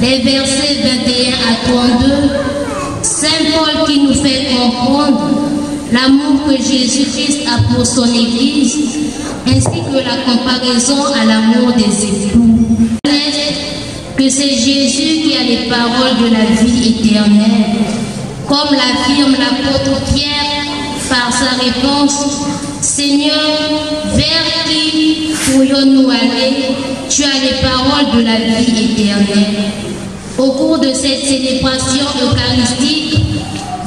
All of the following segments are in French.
les versets 21 à 32, Saint Paul qui nous fait comprendre l'amour que Jésus-Christ a pour son Église, ainsi que la comparaison à l'amour des époux. Que c'est Jésus qui a les paroles de la vie éternelle, comme l'affirme l'apôtre Pierre par sa réponse: Seigneur, vers qui pourrions-nous aller? Tu as les paroles de la vie éternelle. Au cours de cette célébration eucharistique,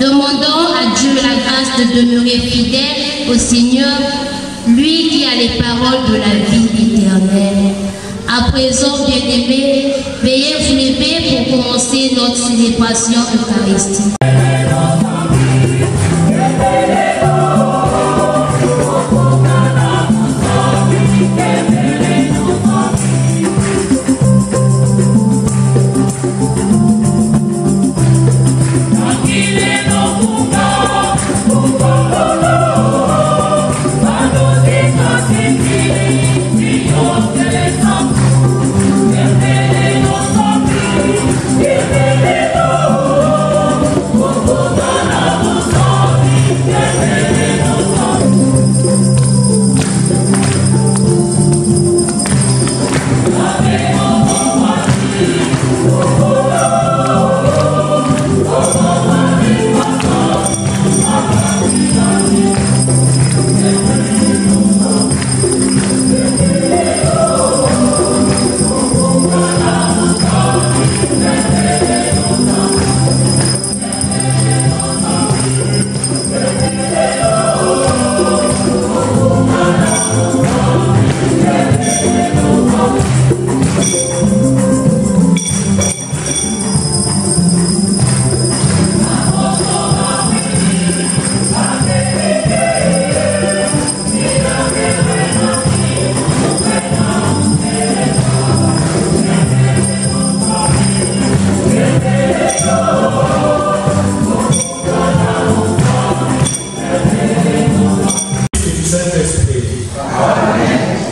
demandons à Dieu la grâce de demeurer fidèle au Seigneur, lui qui a les paroles de la vie éternelle. À présent, bien-aimés, veuillez vous lever pour commencer notre célébration eucharistique.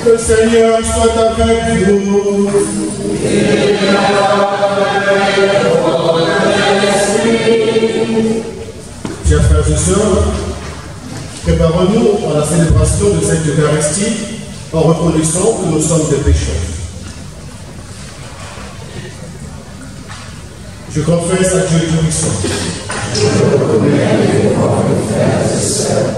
Le Seigneur soit avec vous. Chers frères et sœurs, préparons-nous à la célébration de cette Eucharistie en reconnaissant que nous sommes des pécheurs. Je confesse à Dieu Tout-Puissant. Je reconnais devant mes frères et sœurs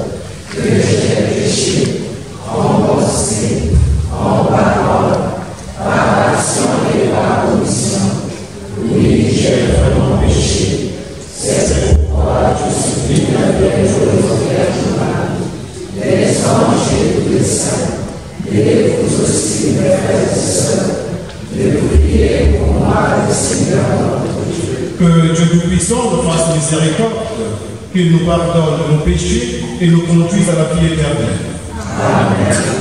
que j'ai péché en pensée, en parole, par action et par commission. Oui, j'ai vraiment péché. C'est pourquoi je supplie la Vierge Marie, les anges et tous les saints, et vous aussi, mes frères et sœurs, de prier pour moi, le Seigneur notre Dieu. Que Dieu Tout-Puissant nous fasse miséricorde, qu'il nous pardonne nos péchés et nous conduise à la vie éternelle. Amen.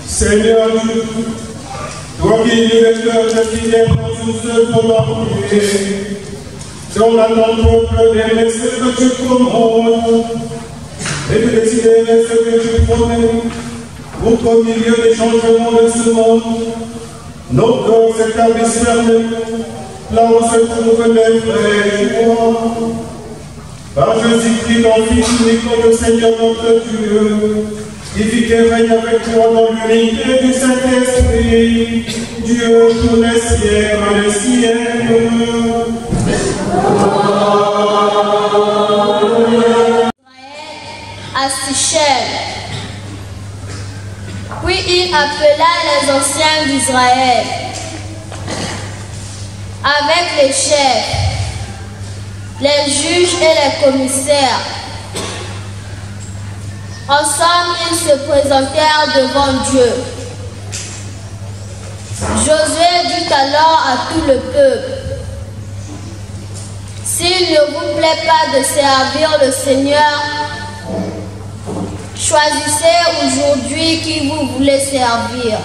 Seigneur, toi qui es le cœur de fidèles dans tous ceux qu'on a prié, dans l'attente d'aimer ce que tu commandes et de décider ce que tu promets pour qu'au milieu des changements de ce monde, nos corps s'établissent fermés, là où se trouvent les vrais joies. Par Jésus-Christ, ton Fils unique, le Seigneur notre Dieu, qui vit et règne avec toi dans l'unité du Saint-Esprit, Dieu tous les siècles et les siècles. À Sichem. Puis il appela les anciens d'Israël avec les chefs, les juges et les commissaires. Ensemble, ils se présentèrent devant Dieu. Josué dit alors à tout le peuple: s'il ne vous plaît pas de servir le Seigneur, choisissez aujourd'hui qui vous voulez servir.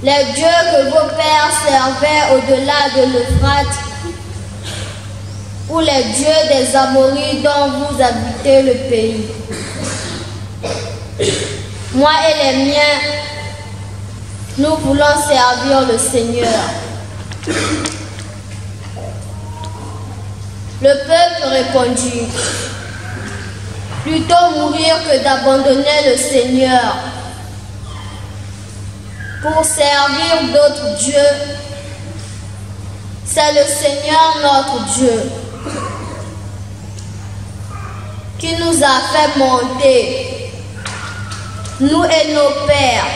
Les dieux que vos pères servaient au-delà de l'Euphrate, ou les dieux des Amoris dont vous habitez le pays. Moi et les miens, nous voulons servir le Seigneur. Le peuple répondit: plutôt mourir que d'abandonner le Seigneur pour servir d'autres dieux. C'est le Seigneur notre Dieu qui nous a fait monter, nous et nos pères,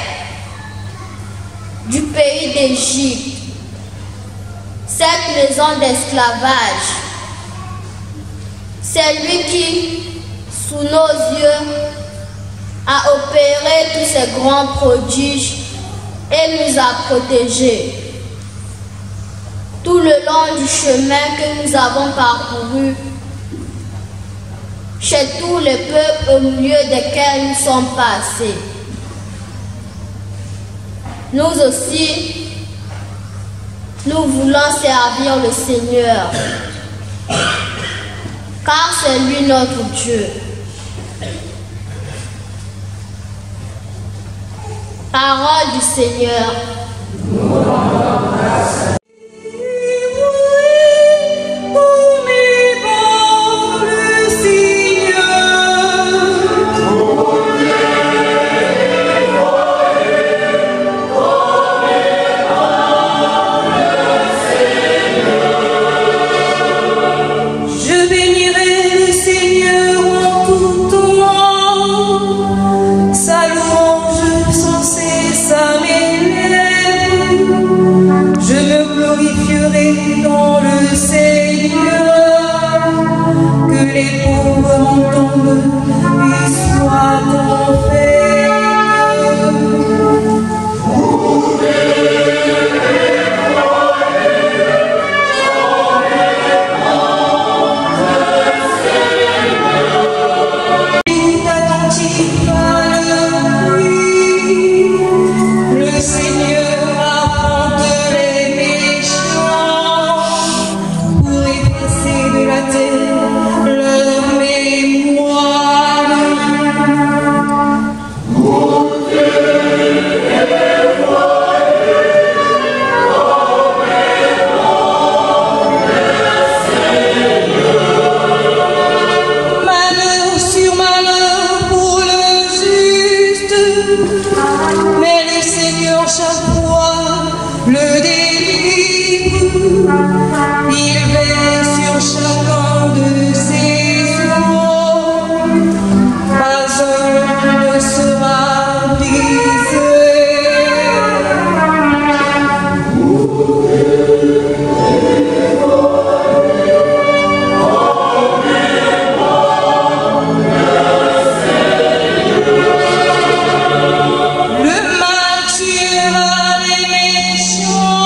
du pays d'Égypte, cette maison d'esclavage. C'est lui qui, sous nos yeux, a opéré tous ces grands prodiges et nous a protégés. Tout le long du chemin que nous avons parcouru, chez tous les peuples au milieu desquels nous sommes passés. Nous aussi, nous voulons servir le Seigneur, car c'est lui notre Dieu. Parole du Seigneur. Dans le Seigneur, que les pauvres m'entendent et soient ton fait. Attentif à leur bruit, le Seigneur affronte les méchants pour effacer de la terre leur mémoire. Malheur sur malheur pour le juste, mais le Seigneur chaque fois le délivre. Il veille sur chacun de ses hommes, pas un ne sera brisé. Le mal tuera les méchants,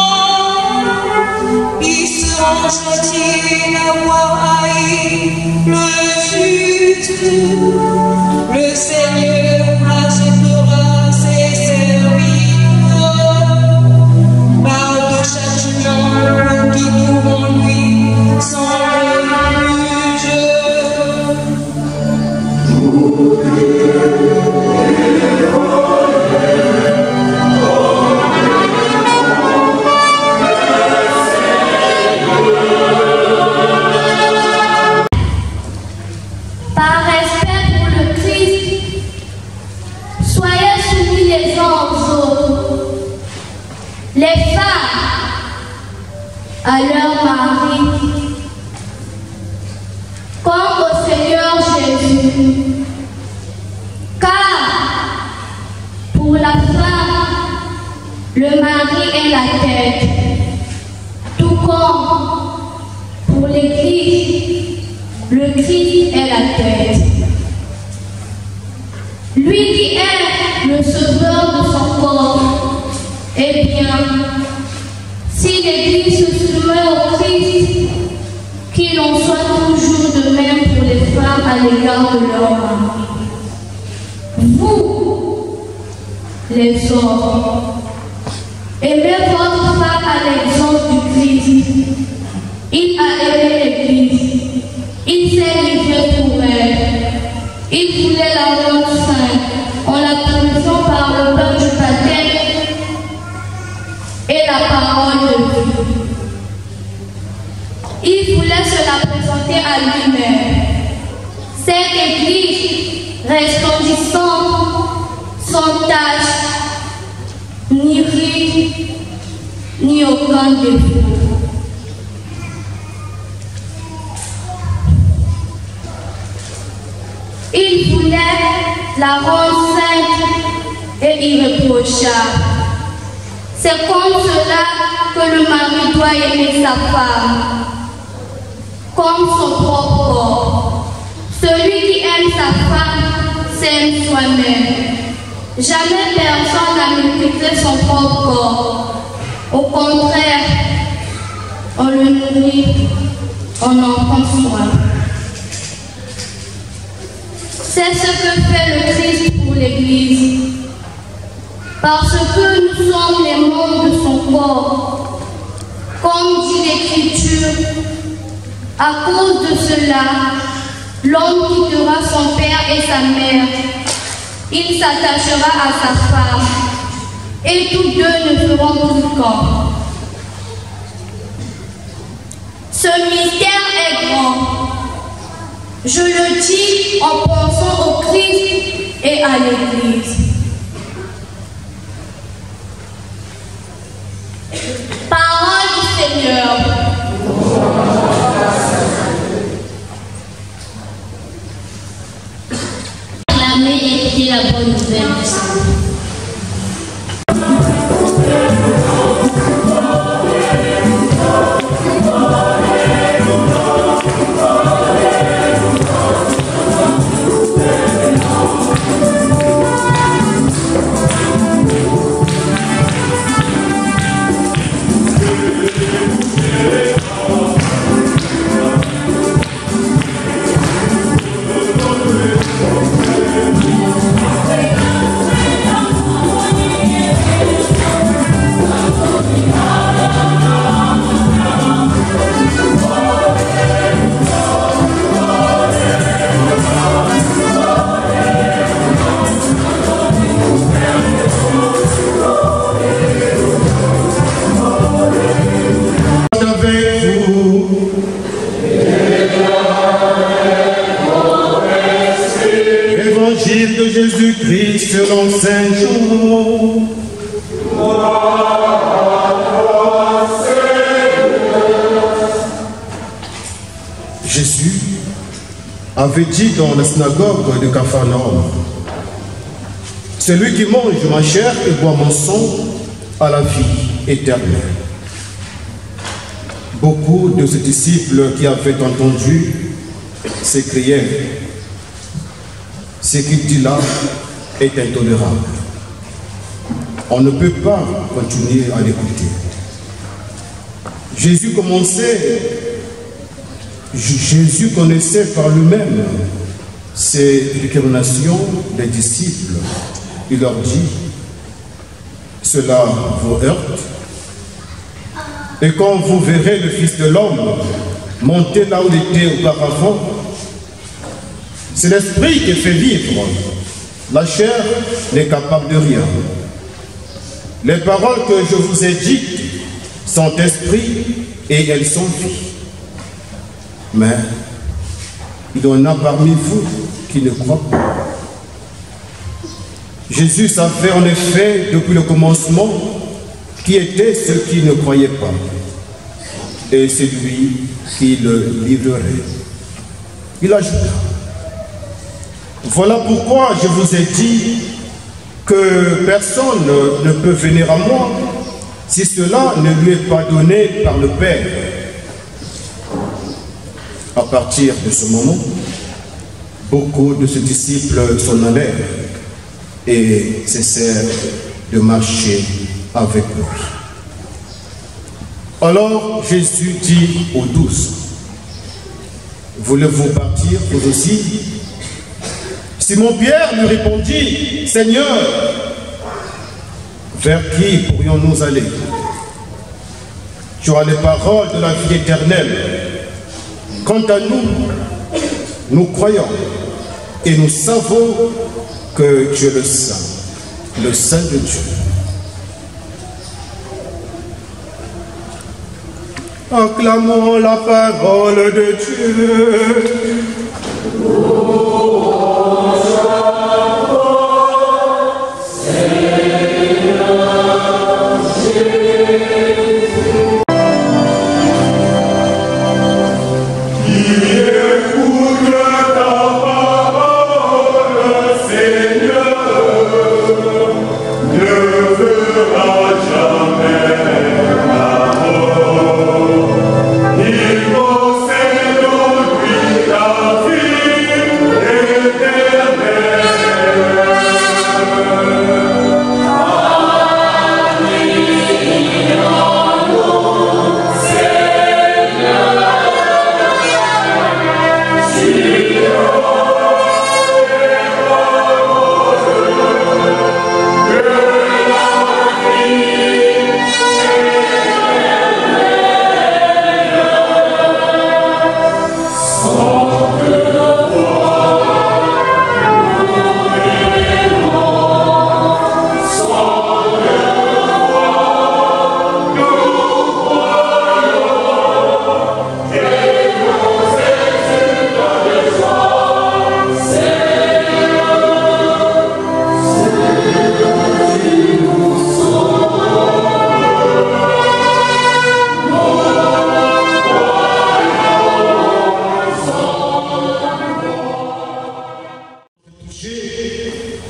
ils seront châtiés d'avoir haï le juste. Le Seigneur achètera ses serviteurs par de châtiments qui pourront lui sans refuge. Par respect pour le Christ, soyez soumis les uns aux autres. Les femmes à leur mari, comme au Seigneur Jésus. Car pour la femme, le mari est la tête, tout comme pour l'Église, le Christ est la tête. Lui qui est le sauveur de son corps. Eh bien, si l'Église se soumet au Christ, qu'il en soit toujours de même pour les femmes à l'égard de leur mari. Vous, les hommes, aimez votre femme à l'exemple du Christ. Il a aimé l'Église. Il s'est livré pour elle. Il voulait la rendre sainte en la purifiant par le pain du baptême et la parole de vie. Il voulait se la présenter à lui-même. Cette Église resplendissante, sans tache, ni ride, ni aucun défaut. Il voulait la rendre sainte et irréprochable. C'est comme cela que le mari doit aimer sa femme, comme son propre corps. Celui qui aime sa s'aime soi-même. Jamais personne n'a méprisé son propre corps. Au contraire, on le nourrit, on en prend soin. C'est ce que fait le Christ pour l'Église. Parce que nous sommes les membres de son corps. Comme dit l'Écriture, à cause de cela, l'homme quittera son père et sa mère. Il s'attachera à sa femme. Et tous deux ne feront plus qu'un. Ce mystère est grand. Je le dis en pensant au Christ et à l'Église. Parole du Seigneur. Acclamez et écoutez la bonne nouvelle du Seigneur. Évangile de Jésus-Christ selon Saint Jean. Jésus avait dit dans la synagogue de Capharnaüm, « Celui qui mange ma chair et boit mon sang a la vie éternelle. » Beaucoup de ses disciples qui avaient entendu s'écrièrent, « Ce qu'il dit là est intolérable. On ne peut pas continuer à l'écouter. » Jésus connaissait par lui-même ces récriminations des disciples. Il leur dit, « Cela vous heurte. Et quand vous verrez le Fils de l'homme monter là où il était auparavant, c'est l'esprit qui fait vivre. La chair n'est capable de rien. Les paroles que je vous ai dites sont esprit et elles sont vie. Mais il y en a parmi vous qui ne croient pas. » Jésus savait en effet depuis le commencement qui étaient ceux qui ne croyaient pas. Et c'est lui qui le livrerait. Il ajouta, « Voilà pourquoi je vous ai dit que personne ne peut venir à moi si cela ne lui est pas donné par le Père. » À partir de ce moment, beaucoup de ses disciples s'en allèrent et cessèrent de marcher avec lui. Alors Jésus dit aux 12, « Voulez-vous partir vous aussi ?» Simon-Pierre lui répondit, « Seigneur, vers qui pourrions-nous aller? Tu as les paroles de la vie éternelle. Quant à nous, nous croyons et nous savons que tu es le Saint de Dieu. » Acclamons la parole de Dieu. Il possède lui la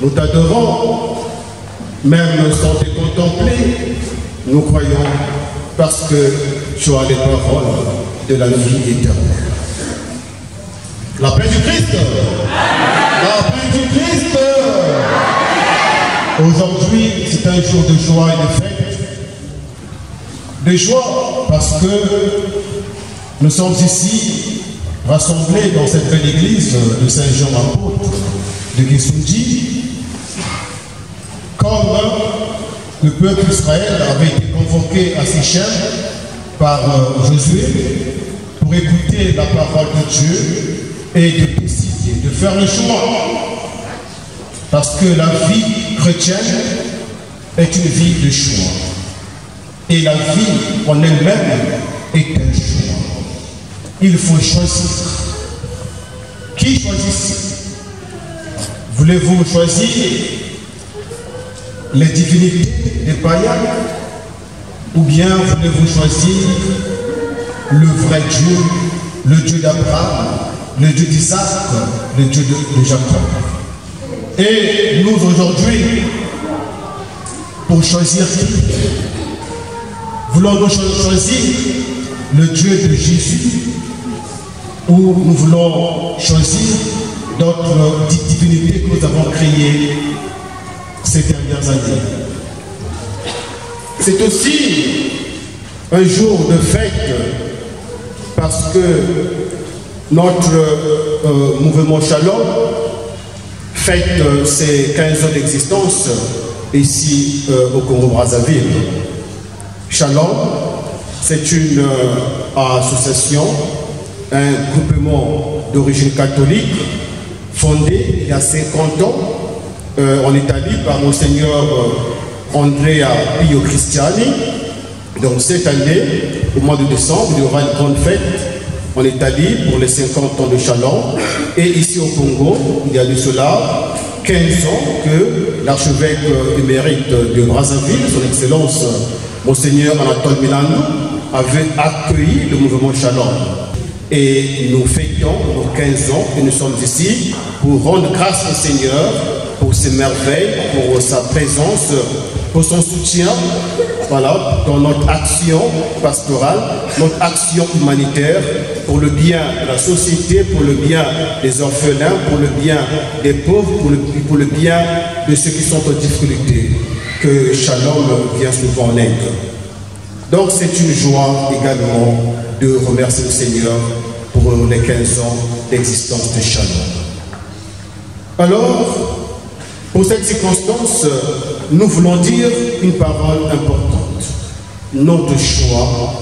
Nous t'adorons, même sans te contempler, nous croyons parce que tu as les paroles de la vie éternelle. La paix du Christ! La paix du Christ! Aujourd'hui, c'est un jour de joie et de fête. De joie parce que nous sommes ici rassemblés dans cette belle église de Saint-Jean apôtre de Kisunji, comme le peuple d'Israël avait été convoqué à Sichem par Josué pour écouter la parole de Dieu et de décider, de faire le choix. Parce que la vie chrétienne est une vie de choix. Et la vie en elle-même est un choix. Il faut choisir. Qui choisit? Voulez-vous choisir les divinités des païens? Ou bien voulez-vous choisir le vrai Dieu, le Dieu d'Abraham, le Dieu d'Isaac, le Dieu de Jacob? Et nous aujourd'hui, pour choisir qui? Voulons-nous choisir le Dieu de Jésus ou nous voulons choisir d'autres divinités que nous avons créées ces dernières années? C'est aussi un jour de fête parce que notre mouvement Shalom fête ses 15 ans d'existence ici au Congo-Brazzaville. Shalom, c'est une association, un groupement d'origine catholique fondé il y a 50 ans en Italie par Monseigneur Andrea Pio Cristiani. Donc cette année, au mois de décembre, il y aura une grande fête en Italie pour les 50 ans de Shalom. Et ici au Congo, il y a de cela 15 ans que l'archevêque émérite de Brazzaville, son Excellence Monseigneur Anatole Milano, avait accueilli le mouvement Shalom. Et nous fêtons nos 15 ans et nous sommes ici pour rendre grâce au Seigneur pour ses merveilles, pour sa présence, pour son soutien, voilà, dans notre action pastorale, notre action humanitaire, pour le bien de la société, pour le bien des orphelins, pour le bien des pauvres, pour le bien de ceux qui sont en difficulté, que Shalom vient souvent en aide. Donc c'est une joie également de remercier le Seigneur pour les 15 ans d'existence de Shalom. Alors, pour cette circonstance, nous voulons dire une parole importante. Notre choix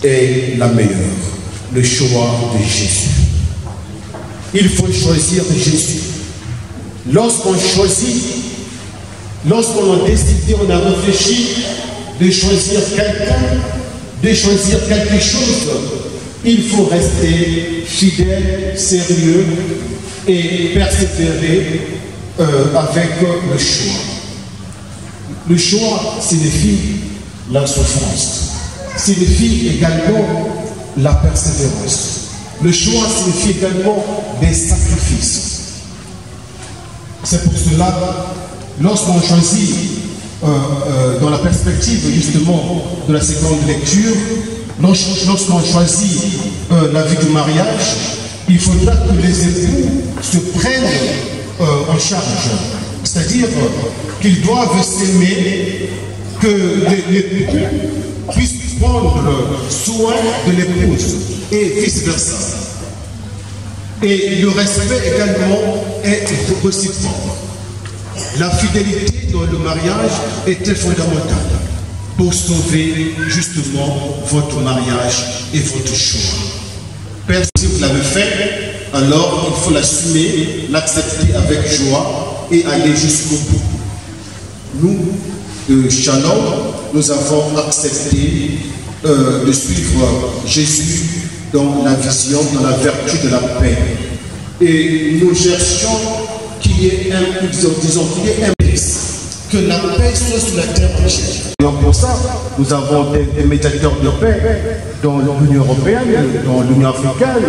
est la meilleure, le choix de Jésus. Il faut choisir Jésus. Lorsqu'on choisit, lorsqu'on a décidé, on a réfléchi de choisir quelqu'un, de choisir quelque chose, il faut rester fidèle, sérieux et persévérer avec le choix. Le choix signifie la souffrance, signifie également la persévérance. Le choix signifie également des sacrifices. C'est pour cela, lorsqu'on choisit, dans la perspective justement de la seconde lecture, lorsqu'on choisit la vie du mariage, il faudra que les époux se prennent en charge. C'est-à-dire qu'ils doivent s'aimer, que l'époux puisse prendre soin de l'épouse et vice-versa. Et le respect également est réciproque. La fidélité dans le mariage est très fondamentale pour sauver justement votre mariage et votre choix. Père, si vous l'avez fait, alors il faut l'assumer, l'accepter avec joie et aller jusqu'au bout. Nous, de Shalom, nous avons accepté de suivre Jésus dans la vision, dans la vertu de la paix. Et nous cherchons qu'il y ait un, disons qu'il y ait un mix, que la paix soit sur la terre entière. Et pour ça, nous avons des médiateurs de paix dans l'Union européenne, dans l'Union africaine.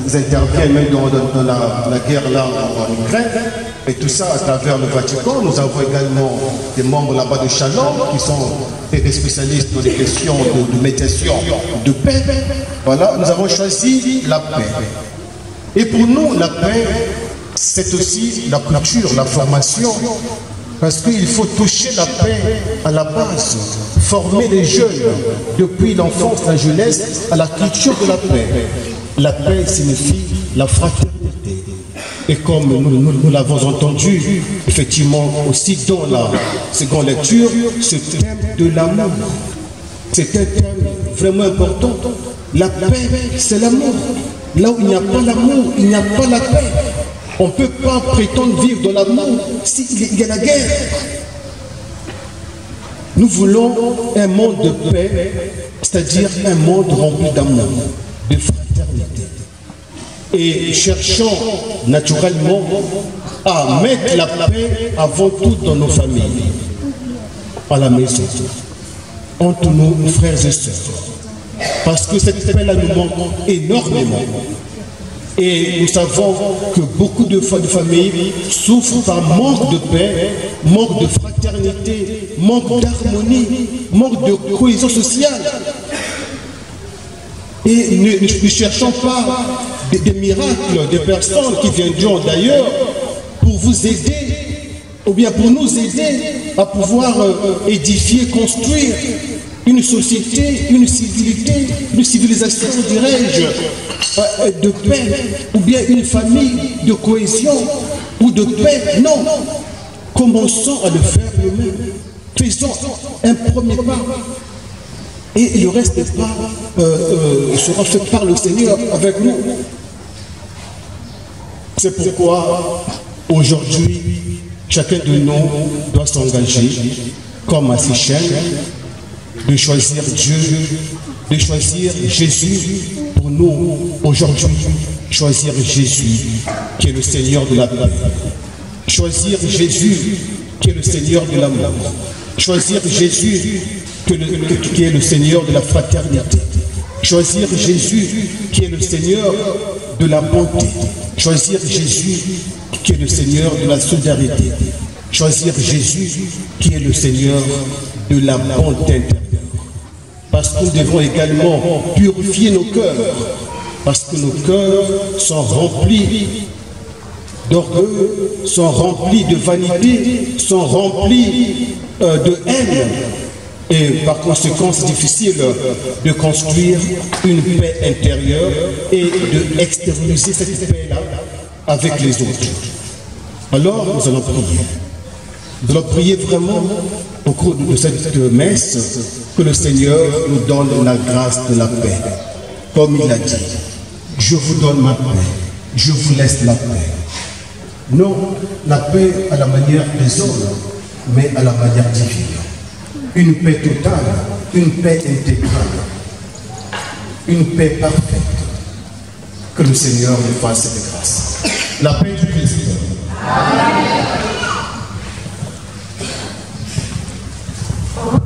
Ils interviennent même dans la guerre là en Ukraine. Et tout ça à travers le Vatican. Nous avons également des membres là-bas de Shalom qui sont des spécialistes dans les questions de médiation, de paix. Voilà, nous avons choisi la paix. Et pour nous, la paix, c'est aussi la culture, la formation. Parce qu'il faut toucher la paix à la base, former les jeunes depuis l'enfance, la jeunesse, à la culture de la paix. La paix signifie la fraternité. Et comme nous l'avons entendu, effectivement, aussi dans la seconde lecture, ce thème de l'amour, c'est un thème vraiment important. La paix, c'est l'amour. Là où il n'y a pas l'amour, il n'y a pas la paix. On ne peut pas prétendre vivre dans l'amour s'il y a la guerre. Nous voulons un monde de paix, c'est-à-dire un monde rempli d'amour, de fraternité. Et cherchons naturellement à mettre la paix avant tout dans nos familles, à la maison, entre nos frères et sœurs. Parce que cette paix-là nous manque énormément. Et nous savons que beaucoup de familles souffrent par manque de paix, manque de fraternité, manque d'harmonie, manque de cohésion sociale. Et ne cherchons pas des miracles, des personnes qui viendront d'ailleurs pour vous aider, ou bien pour nous aider à pouvoir édifier, construire une société, une civilité, une civilisation, dirais-je, de paix, ou bien une famille de cohésion ou de paix. Non, commençons à le faire nous-mêmes. Faisons un premier pas. Et le reste des pas sera fait par le Seigneur avec nous. C'est pourquoi aujourd'hui, chacun de nous doit s'engager comme à Sichem, de choisir Dieu, de choisir Jésus pour nous aujourd'hui. Choisir Jésus qui est le Seigneur de la paix. Choisir Jésus qui est le Seigneur de l'amour. Choisir Jésus qui est le Seigneur de la fraternité. Choisir Jésus qui est le Seigneur de la bonté. Choisir Jésus qui est le Seigneur de la solidarité. Choisir Jésus qui est le Seigneur de la bonté intérieure. Parce que nous devons également purifier nos cœurs. Parce que nos cœurs sont remplis d'orgueil, sont remplis de vanité, sont remplis de haine. Et par conséquent, c'est difficile de construire une paix intérieure et de extérioriser cette paix-là avec les autres. Alors, nous allons prier. Nous allons prier vraiment au cours de cette messe que le Seigneur nous donne la grâce de la paix. Comme il a dit, je vous donne ma paix, je vous laisse la paix. Non, la paix à la manière des hommes, mais à la manière divine. Une paix totale, une paix intégrale, une paix parfaite. Que le Seigneur nous fasse cette grâce. La paix du Christ. Amen. Oh,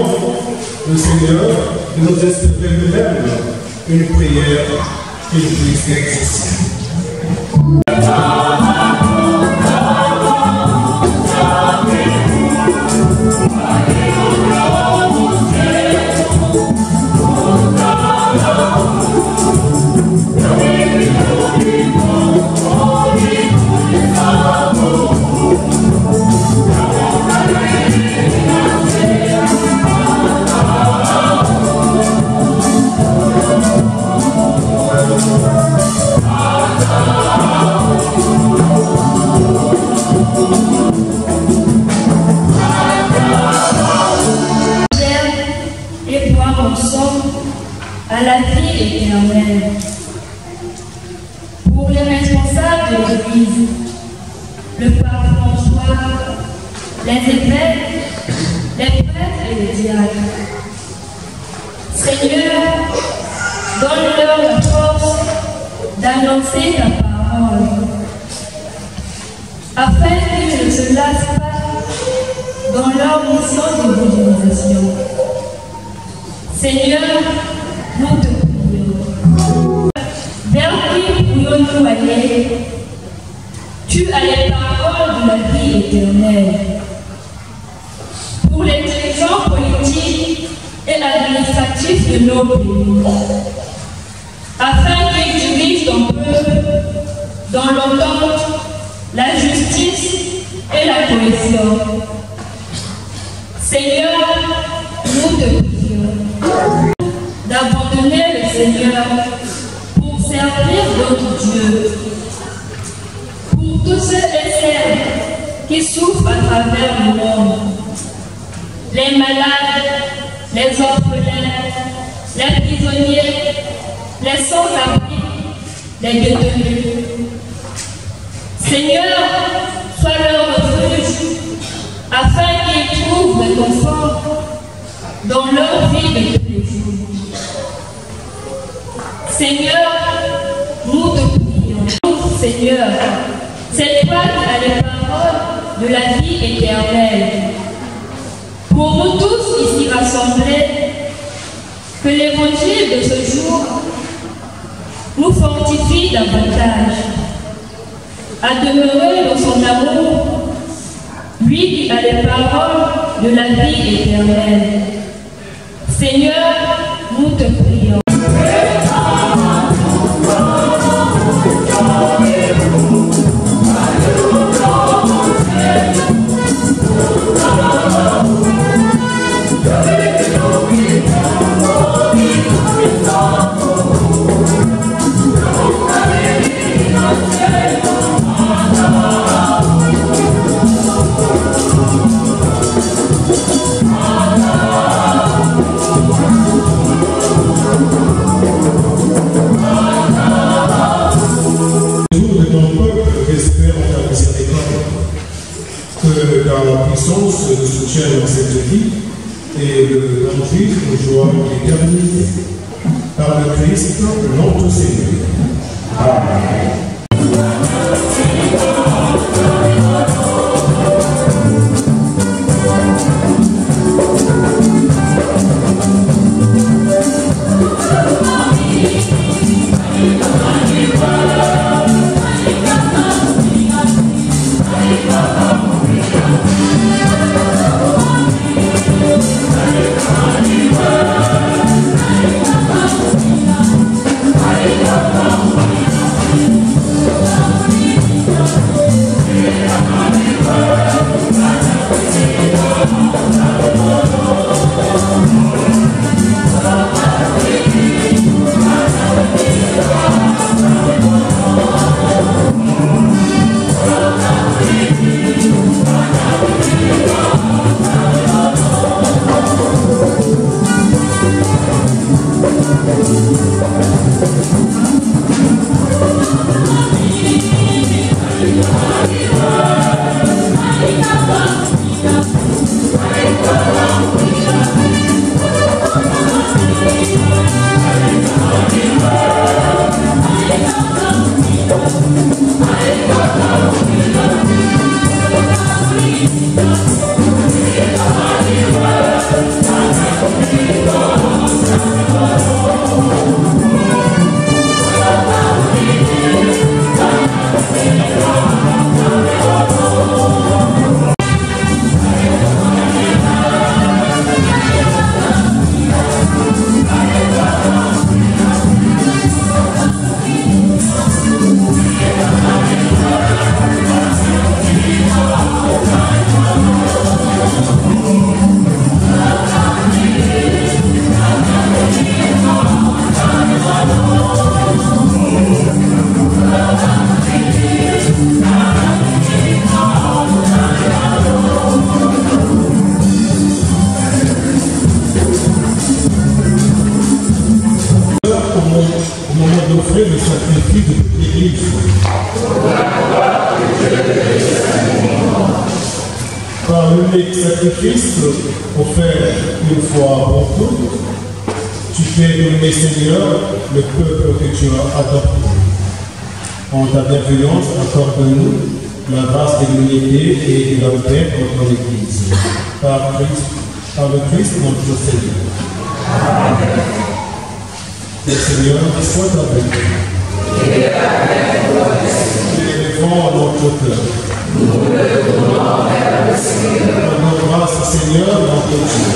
maintenant le Seigneur de nous inspirer lui-même une prière qu'il puisse exaucer. À la vie éternelle. Pour les responsables de l'Église, le pape François, les évêques, les prêtres et les diacres. Seigneur, donne-leur la force d'annoncer ta parole, afin qu'ils ne se lassent pas dans leur mission d'évangélisation. Seigneur, nous te prions. Vers qui pourrions-nous aller? Tu as les paroles de la vie éternelle. Pour les dirigeants politiques et administratifs de nos pays, afin qu'ils dirigent ton peuple dans l'entente, la justice et la cohésion. Seigneur, nous te prions d'abandonner le Seigneur pour servir notre Dieu. Pour tous ceux et celles qui souffrent à travers le monde, les malades, les orphelins, les prisonniers, les sans-abri, les détenus. Seigneur, sois leur refuge, afin qu'ils trouvent le confort dans leur vie de tous les jours. Seigneur, nous te prions. Seigneur, c'est toi qui as les paroles de la vie éternelle. Pour nous tous ici rassemblés, que l'évangile de ce jour nous fortifie davantage à demeurer dans son amour, lui qui a les paroles de la vie éternelle. Seigneur, nous te prions. Le soutien dans cette vie et le danger de joie éternelle par le Christ, notre Seigneur. Amen. le sacrifice de toute l'Église. Par l'unique sacrifice offert une fois pour toutes, tu fais donner, Seigneur, le peuple que tu as adopté. En ta bienveillance, accorde-nous la grâce de l'unité et de la paix dans ton Église. Par le Christ notre Seigneur. Amen. Le Seigneur soit avec nous. Et élevons notre cœur. Nous le donnons vers le Seigneur. Rendons grâce, Seigneur, notre Dieu.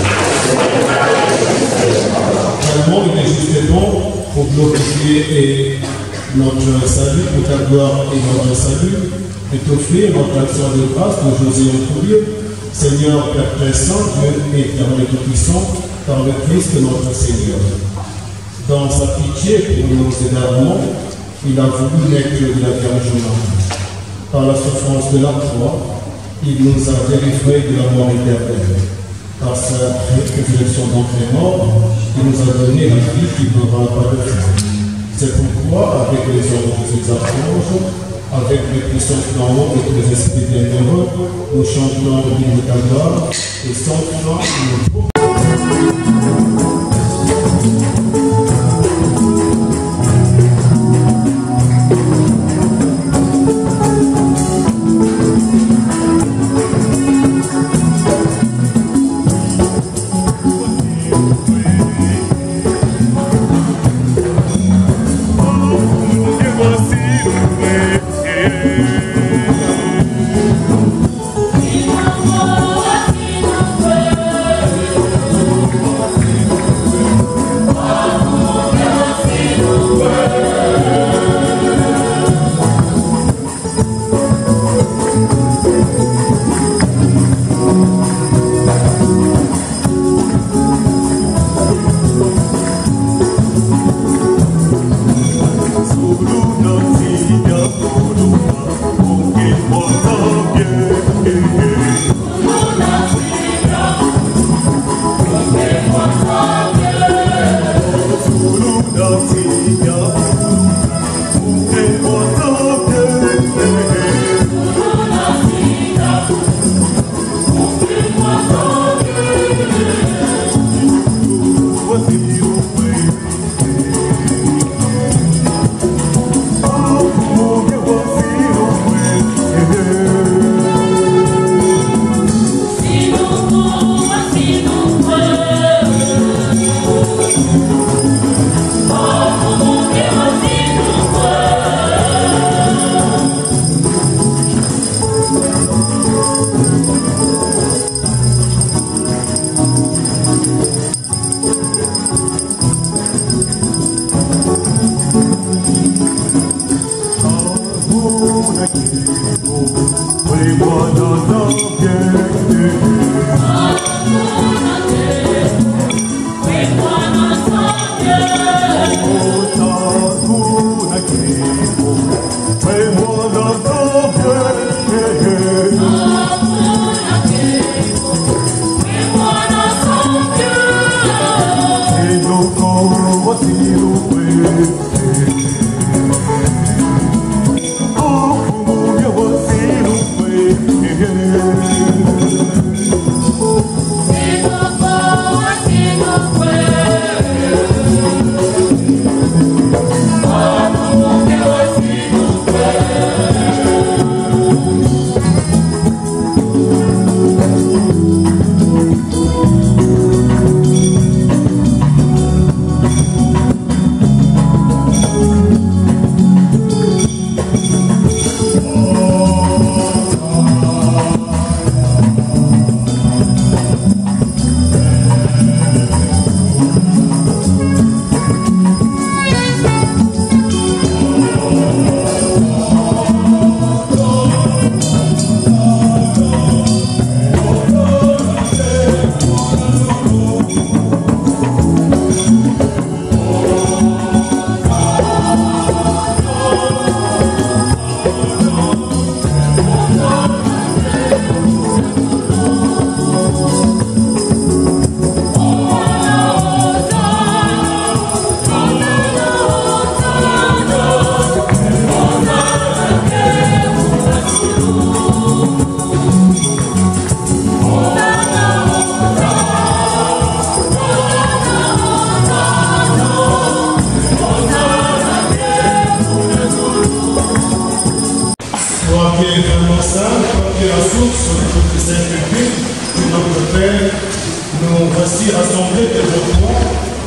Vraiment, il est juste bon pour glorifier notre salut, pour ta gloire et notre salut, et t'offrir notre action de grâce que José en tout lieu. Seigneur, Père très saint, Dieu éternel et tout-puissant, par le Christ notre Seigneur. Dans sa pitié pour nos égarements, il a voulu naître de la Vierge Marie. Par la souffrance de la croix, il nous a délivrés de la mort éternelle. Par sa résurrection d'entre les morts, il nous a donné la vie qui n'aura pas de fin. C'est pourquoi, avec les anges et les archanges, avec les puissances d'en haut et tous les esprits bienheureux, nous chantons l'hymne de ta gloire et sanctifions nos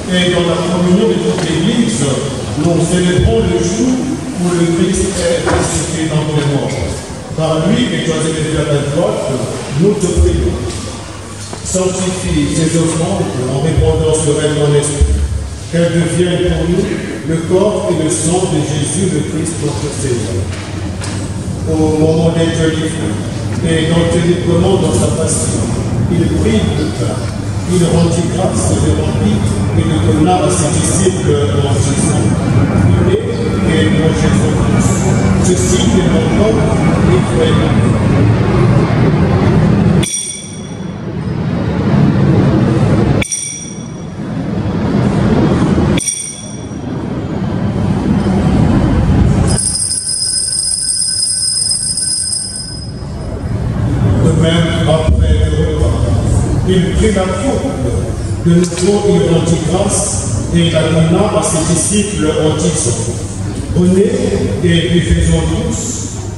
Et dans la communion de toute l'Église, nous célébrons le jour où le Christ est ressuscité d'entre les morts. Par lui et toi et à ta droite, nous te prions. Sanctifie ces offrandes en répandant sur elles ton esprit, qu'elles deviennent pour nous le corps et le sang de Jésus le Christ notre Seigneur. Au moment d'être livré et d'entrer dans sa passion, il prit le pain, il rendit grâce, le remplit et le donna à ses disciples en disant: Prenez et mangez-en tous. Ceci est mon corps livré. Il prit la coupe, de nouveau il rendit grâce et la donna à ses disciples en disant: Prenez et buvez-en tous,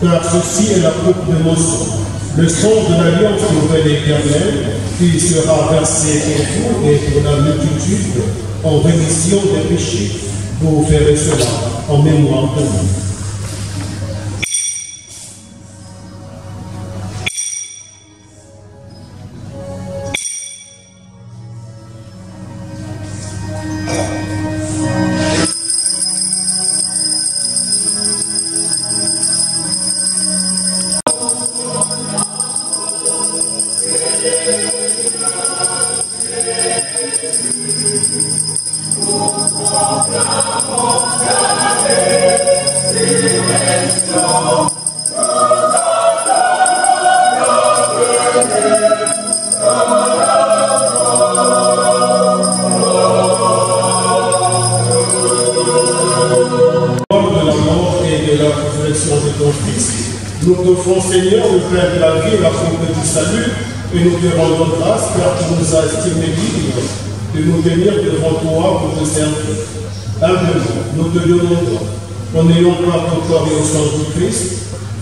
car ceci est la coupe de mon sang, le sang de l'alliance nouvelle et éternelle, qui sera versé pour vous et pour la multitude en rémission des péchés. Vous ferez cela en mémoire de nous. Nous t'offrons, Seigneur, le Père de la vie et la fonte du salut, et nous te rendons grâce car tu nous as estimés dignes de nous tenir devant toi pour te servir. Humblement, nous te demandons qu'en ayant part au corps et au sang du Christ,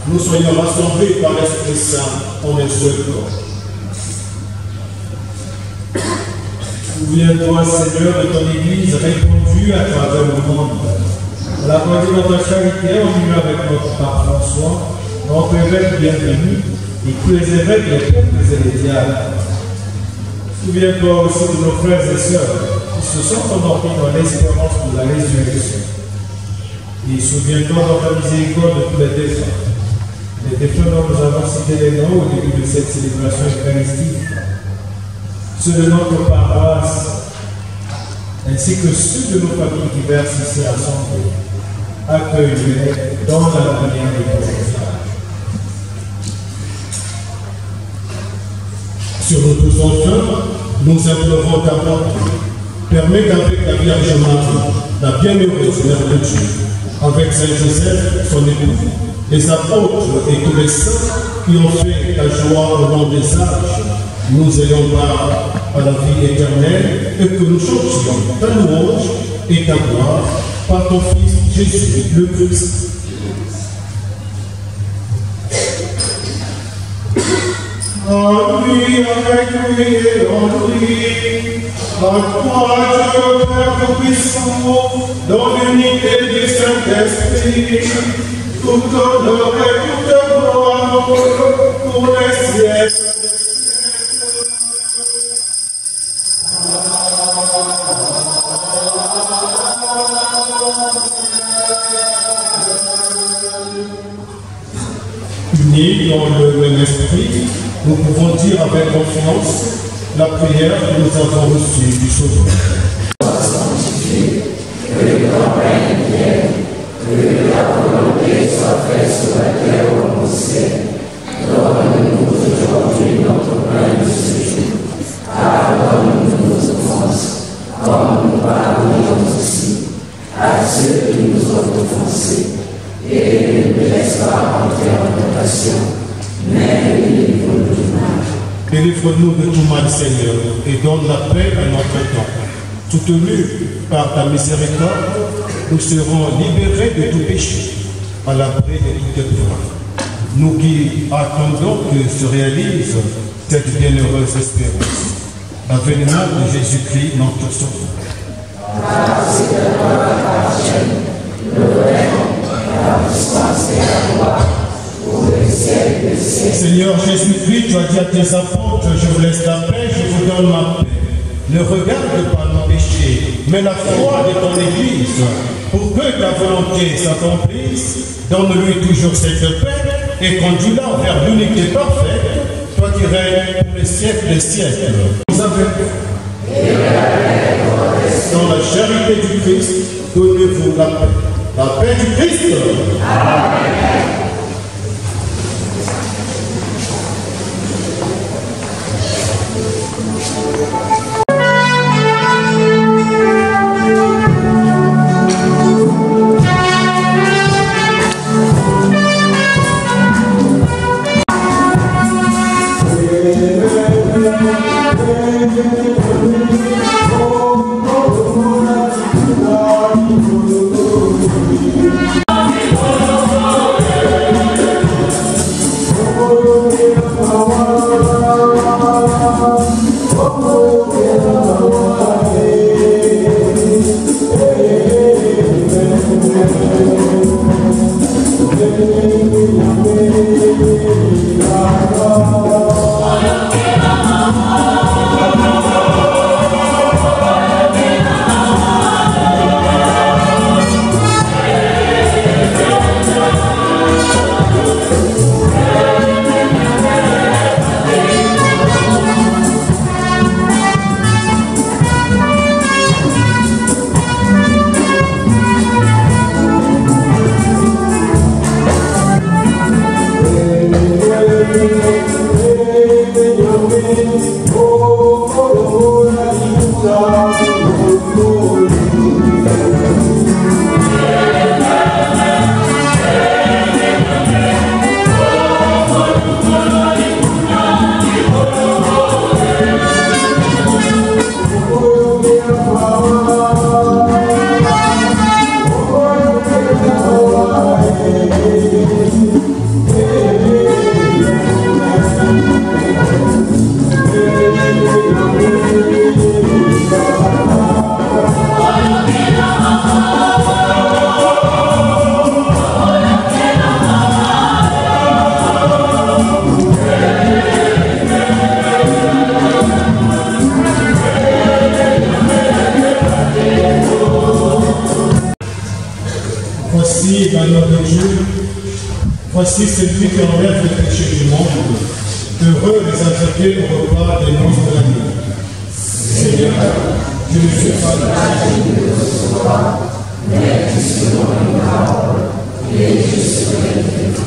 nous soyons rassemblés par l'Esprit Saint en un seul corps. Souviens-toi, Seigneur, de ton Église répandue à travers le monde. À la croisée de notre charité, en union avec notre pape François, notre évêque bienvenu et tous les évêques des peuples et des diables. Souviens-toi aussi de nos frères et sœurs qui se sont endormis dans l'espérance de la résurrection. Et souviens-toi dans ta miséricorde de tous les défunts dont nous avons cité les noms au début de cette célébration eucharistique, ceux de notre paroisse, ainsi que ceux de nos familles diverses ici assemblées, accueille-les dans la lumière de ton message. Sur nous tous enfin, nous implorons ta bonté. Permets qu'avec la Vierge Marie, la bienheureuse Mère de Dieu, avec Saint Joseph, son époux, les apôtres et tous les saints qui ont fait ta joie au long des âges, nous ayons part à la vie éternelle et que nous chantions ta louange et ta gloire par ton Fils Jésus le Christ. En lui, avec lui et en lui, à toi, Dieu Père Tout-Puissant, dans l'unité du Saint-Esprit, tout honneur et toute gloire pour les siècles. Unis dans le même esprit, nous pouvons dire avec confiance la prière que nous avons reçue du Sauveur. Sanctifié, que ton règne vienne, que ta volonté soit faite sur la terre comme au ciel. Donne-nous aujourd'hui notre pain de ce jour. Pardonne-nous nos offenses, comme nous pardonnons aussi à ceux qui nous ont offensés. Et ne nous laisse pas entrer en tentation, mais délivre-nous du mal. Délivre-nous de tout mal, Seigneur, et donne la paix à notre temps. Soutenus par ta miséricorde, nous serons libérés de tout péché, à l'abri de toute épreuve. Nous qui attendons que se réalise cette bienheureuse espérance, l'avènement de Jésus-Christ, notre Sauveur. Seigneur Jésus-Christ, tu as dit à tes apôtres, je vous laisse la paix, je vous donne ma paix. Ne regarde pas nos péchés, mais la foi de ton Église. Pour que ta volonté s'accomplisse, donne-lui toujours cette paix et conduis-la vers l'unité parfaite, toi qui règnes pour les siècles des siècles. Vous avez dans la charité du Christ, donnez-vous la paix. La paix du Christ. Amen. Voici celui qui enlève le péché du monde. Heureux les invités au repas des noces de l'année. Seigneur, je ne suis pas digne de recevoir, mais tu seras une parole, et je serai guéri.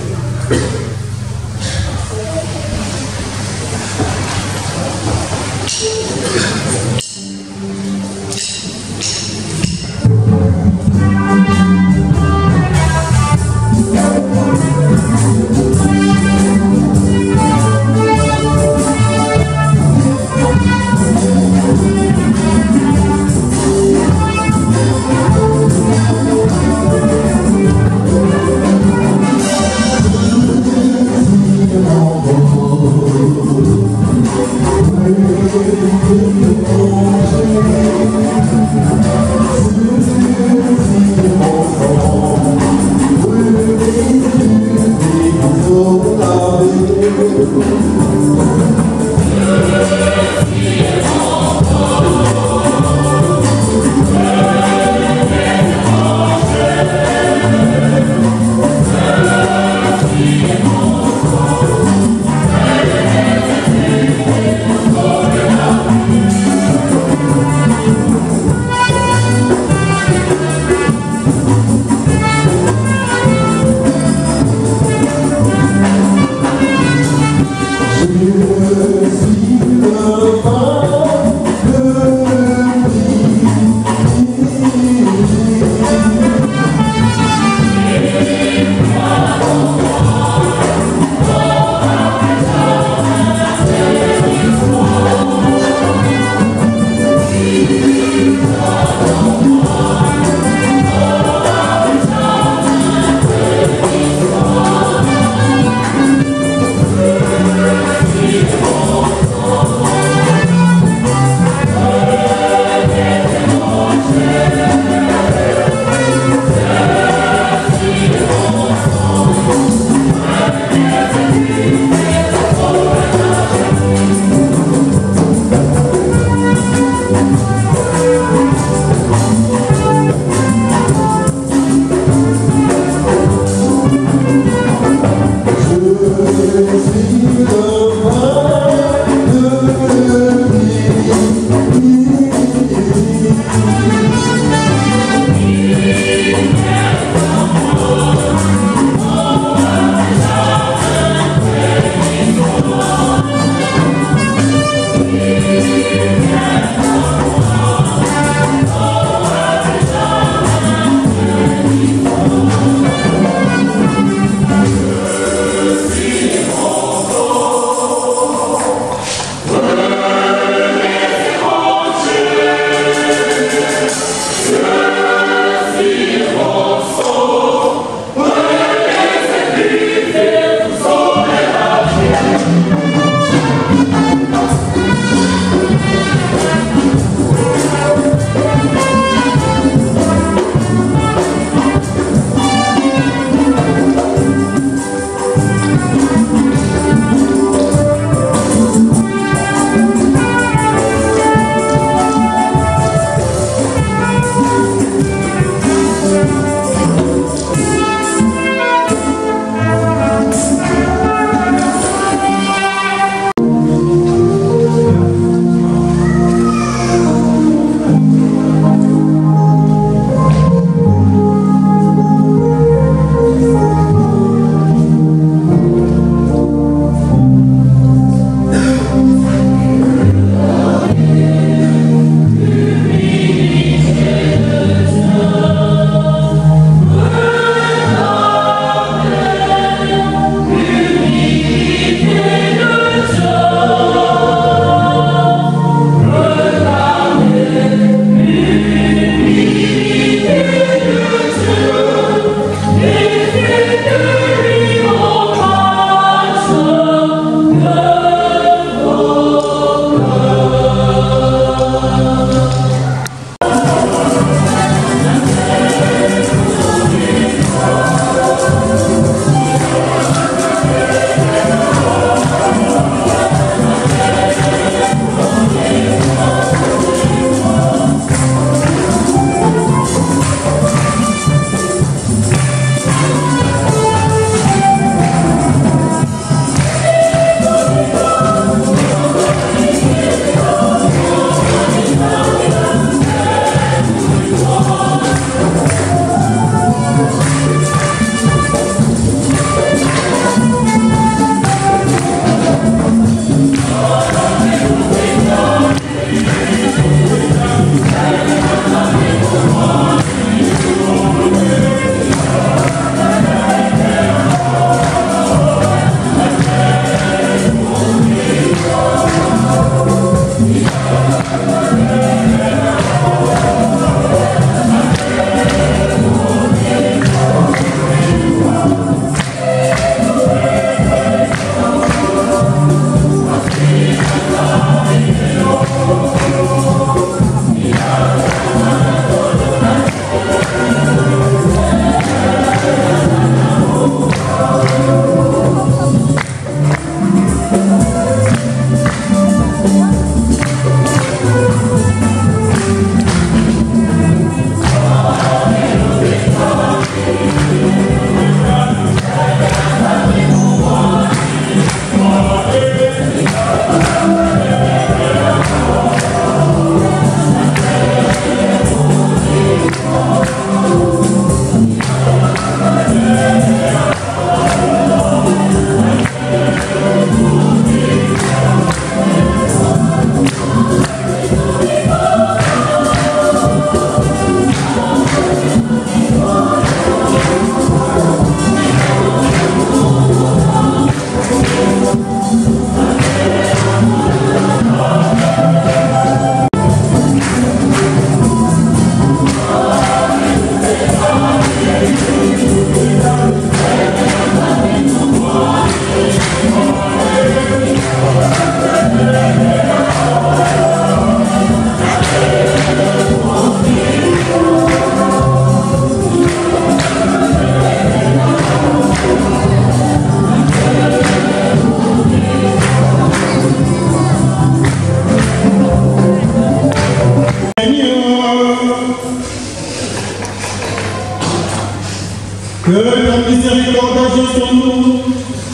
Que ta miséricorde agisse en nous,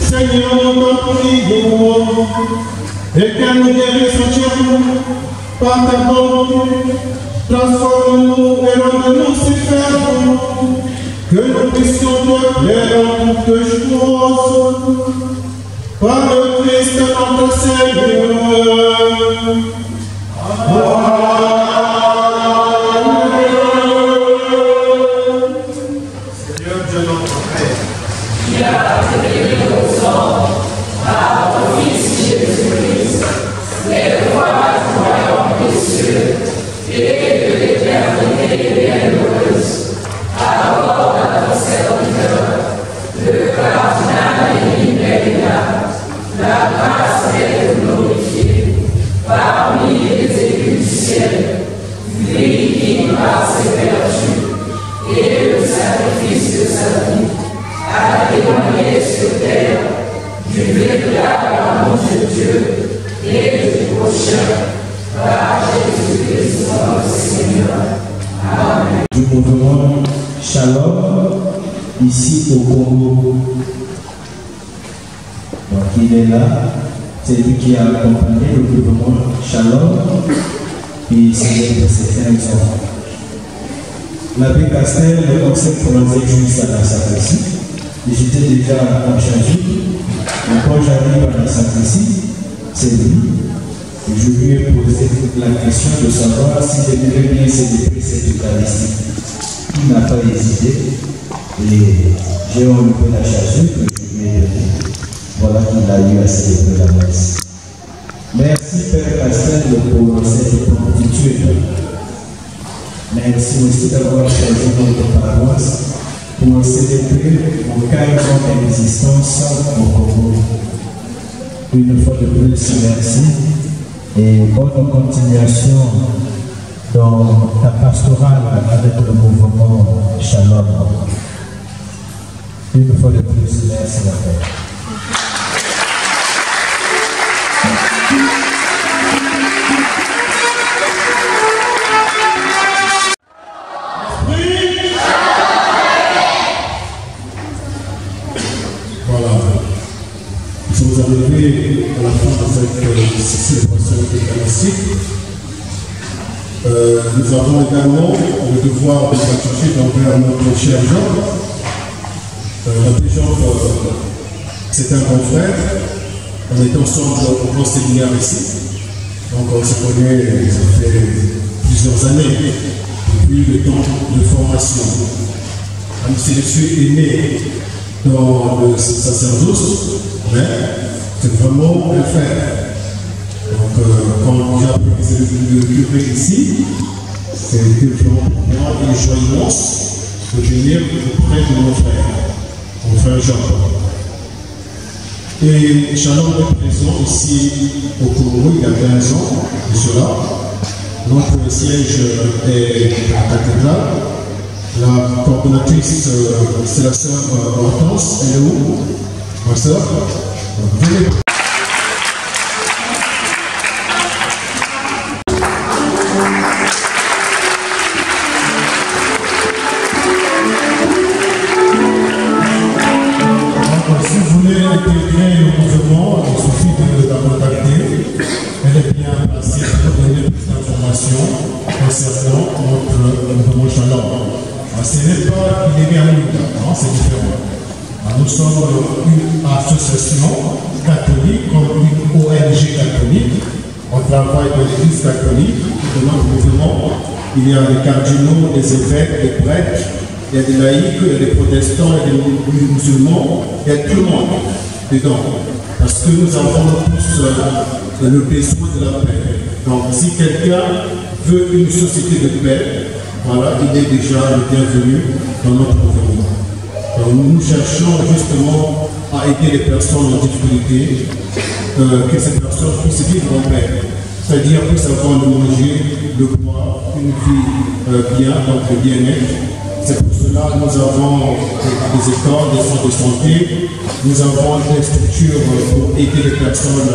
Seigneur, nous prions, et qu'elle nous guérisse entièrement par ta bonté. Transforme-nous et rende-nous si fermes que nous puissions te plaire en toutes choses. Par le Christ notre Seigneur. Amen. Seigneur Dieu notre Père, qui a attiré nos sang par ton Fils Jésus-Christ, les voies du royaume des cieux et de l'éternité bienheureuse, accorde à ton serviteur, le cardinal Elimina, la grâce d'être glorifié parmi les élus du ciel, lui qui par ses vertus et le sacrifice de sa vie a témoigné sur terre du véritable amour de Dieu et du prochain par Jésus-Christ notre Seigneur. Amen. Du mouvement Shalom ici au Congo. Donc il est là, c'est lui qui a accompagné le mouvement Shalom et c'est ses 15 ans. L'abbé Castel le conseil croisé jusqu'à la sacristie. J'étais déjà en charge. Et quand j'arrive à la sacristie, c'est lui. Et je lui ai posé la question de savoir s'il aimerait bien célébrer cette Eucharistie. Il n'a pas hésité. Et j'ai enlevé la charge que je lui ai donnée. Voilà qu'il a eu à célébrer la messe. Merci Père Castel pour cette promptitude. Merci aussi d'avoir choisi notre paroisse pour célébrer nos 15 ans d'existence au Congo. Une fois de plus, merci et bonne continuation dans ta pastorale avec le mouvement Shalom. Une fois de plus, merci la paix. Nous sommes arrivés à la fin de cette célébration eucharistique. Nous avons également le devoir de gratifier envers notre cher Jean. Notre Jean, c'est un bon frère. On est ensemble au grand séminaire ici. Donc on se connaît, ça fait plusieurs années, depuis le temps de formation. Même si je suis né dans le sacerdoce, mais c'est vraiment un frère. Donc quand j'ai appris que c'est le curé ici, c'est vraiment pour moi une joie immense de venir auprès de mon frère Jean. Et Shalom est présent ici au Congo il y a 15 ans de cela. Notre siège est à la cathédrale. La coordonnatrice, c'est la sœur Hortense. Elle est où, ma sœur? Venez. Si vous voulez intégrer le mouvement, il suffit de la contacter. Elle est bien placée pour donner plus d'informations concernant notre mouvement Shalom. Ce n'est pas une église, c'est différent. Nous sommes une association catholique, comme une ONG catholique. On travaille dans l'église catholique. Dans notre mouvement, il y a les cardinaux, les évêques, les prêtres, il y a des laïcs, il y a des protestants, il y a des musulmans, il y a tout le monde dedans. Parce que nous avons tous le besoin de la paix. Donc si quelqu'un veut une société de paix, voilà, il est déjà le bienvenu dans notre mouvement. Donc nous cherchons justement à aider les personnes en difficulté, que ces personnes puissent vivre en paix. C'est-à-dire puissent avoir le manger, le boire, une vie bien, donc le bien-être. C'est pour cela que nous avons des écoles, des centres de santé, nous avons des structures pour aider les personnes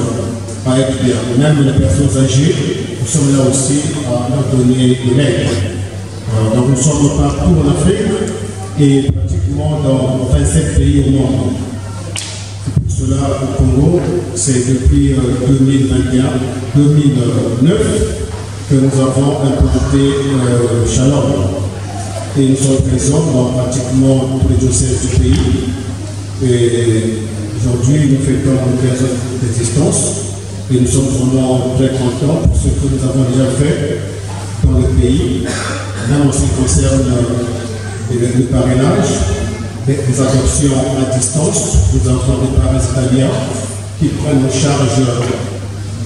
à être bien. Même les personnes âgées, nous sommes là aussi à leur donner de l'aide. Donc nous sommes partout en Afrique et pratiquement pratiquement dans 27 pays au monde. C'est pour cela, au Congo, c'est depuis 2009 que nous avons implanté Shalom. Et nous sommes présents dans pratiquement tous les diocèses du pays. Et aujourd'hui, nous fêtons nos 15 ans d'existence. Et nous sommes vraiment très contents pour ce que nous avons déjà fait dans le pays, même en ce qui concerne le parrainage, les adoptions à distance, nous avons des parents italiens qui prennent en charge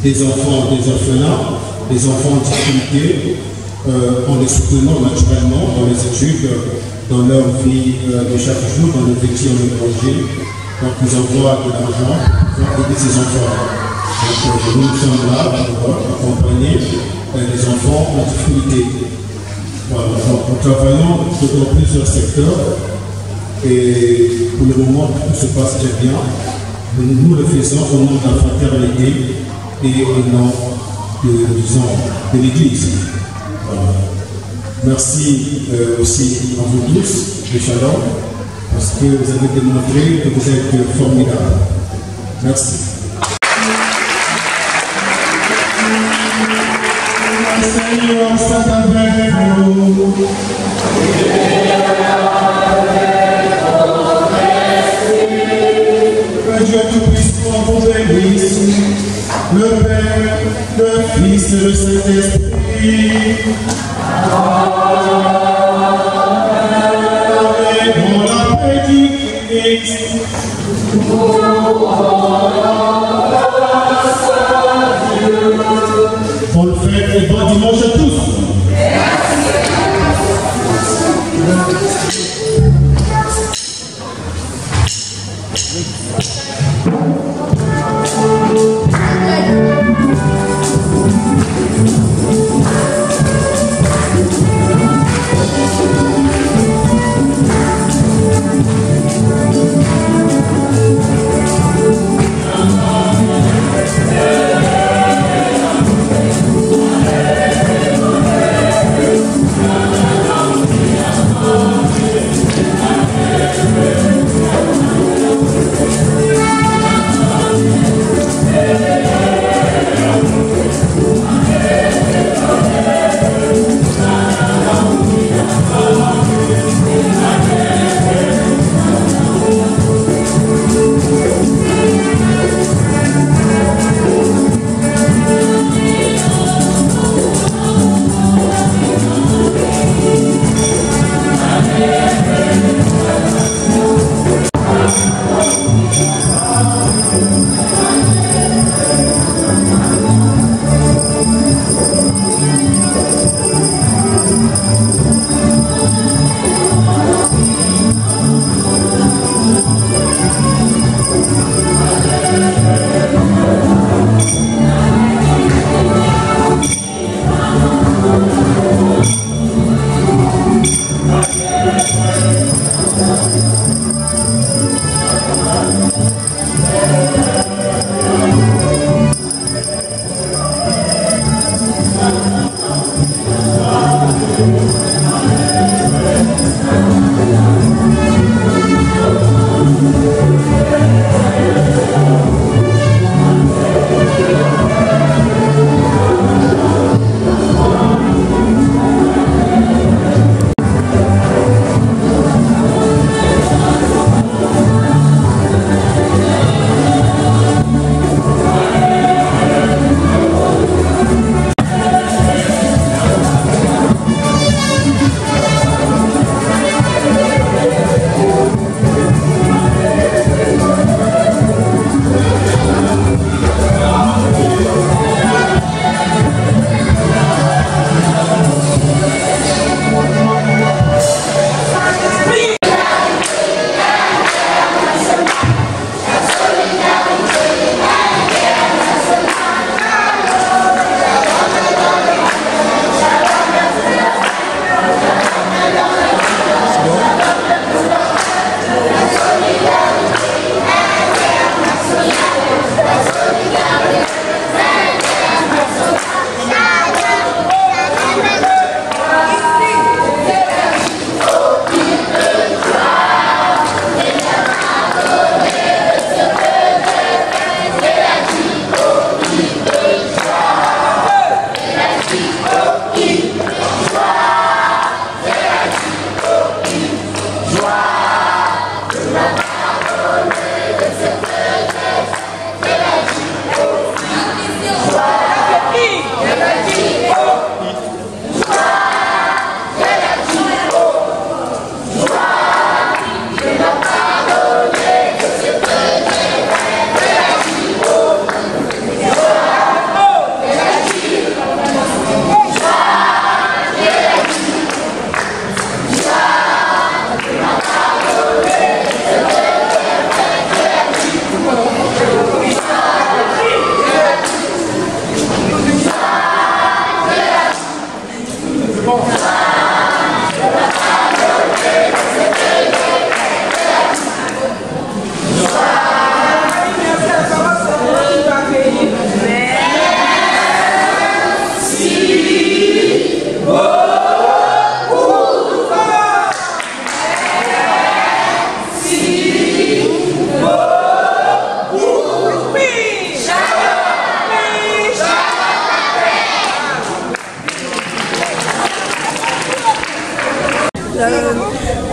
des enfants, des orphelins, des enfants en difficulté, en les soutenant naturellement dans les études, dans leur vie de chaque jour, dans le métier en étranger. Donc nous envoient de l'argent pour aider ces enfants. Donc nous sommes là pour accompagner les enfants en difficulté. Voilà. Donc nous travaillons dans plusieurs secteurs et pour le moment tout se passe très bien. Nous le faisons au nom de la fraternité et au nom de l'Église. Voilà. Merci aussi à vous tous de Shalom parce que vous avez démontré que vous êtes formidables. Merci. Seigneur, soit avec nous. Que Dieu Tout-Puissant vous bénisse, le Père, le Fils et le Saint-Esprit. Avec mon appétit Christ. Bonne fête et bon dimanche à tous. Merci.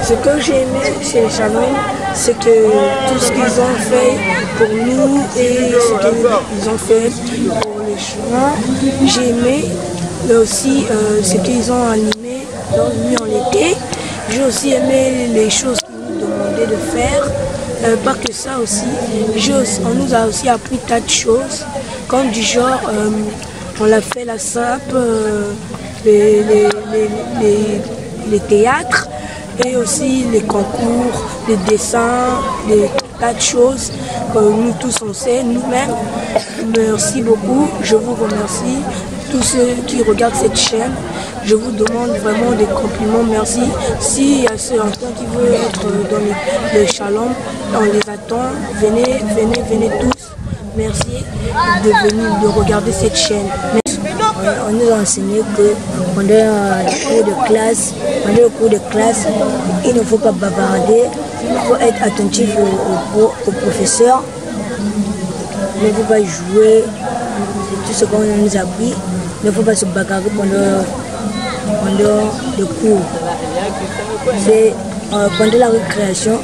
Ce que j'ai aimé chez les Shalom, c'est que tout ce qu'ils ont fait pour nous et ce qu'ils ont fait pour les chemins, j'ai aimé. Mais aussi ce qu'ils ont animé dans le nuit en été. J'ai aussi aimé les choses qu'ils nous demandaient de faire. Pas que ça aussi. On nous a aussi appris tas de choses, comme du genre, on a fait la sape, les théâtres, et aussi les concours, les dessins, des tas de choses que nous tous on sait, nous-mêmes. Merci beaucoup, je vous remercie. Tous ceux qui regardent cette chaîne, je vous demande vraiment des compliments, merci. S'il y a ceux qui veulent être dans le Shalom, on les attend, venez tous. Merci de venir, de regarder cette chaîne. On nous a enseigné que pendant le cours de classe, il ne faut pas bavarder, il faut être attentif au professeur, il ne faut pas jouer, tout ce qu'on nous a appris. Il ne faut pas se bagarrer pendant le cours. Pendant la récréation,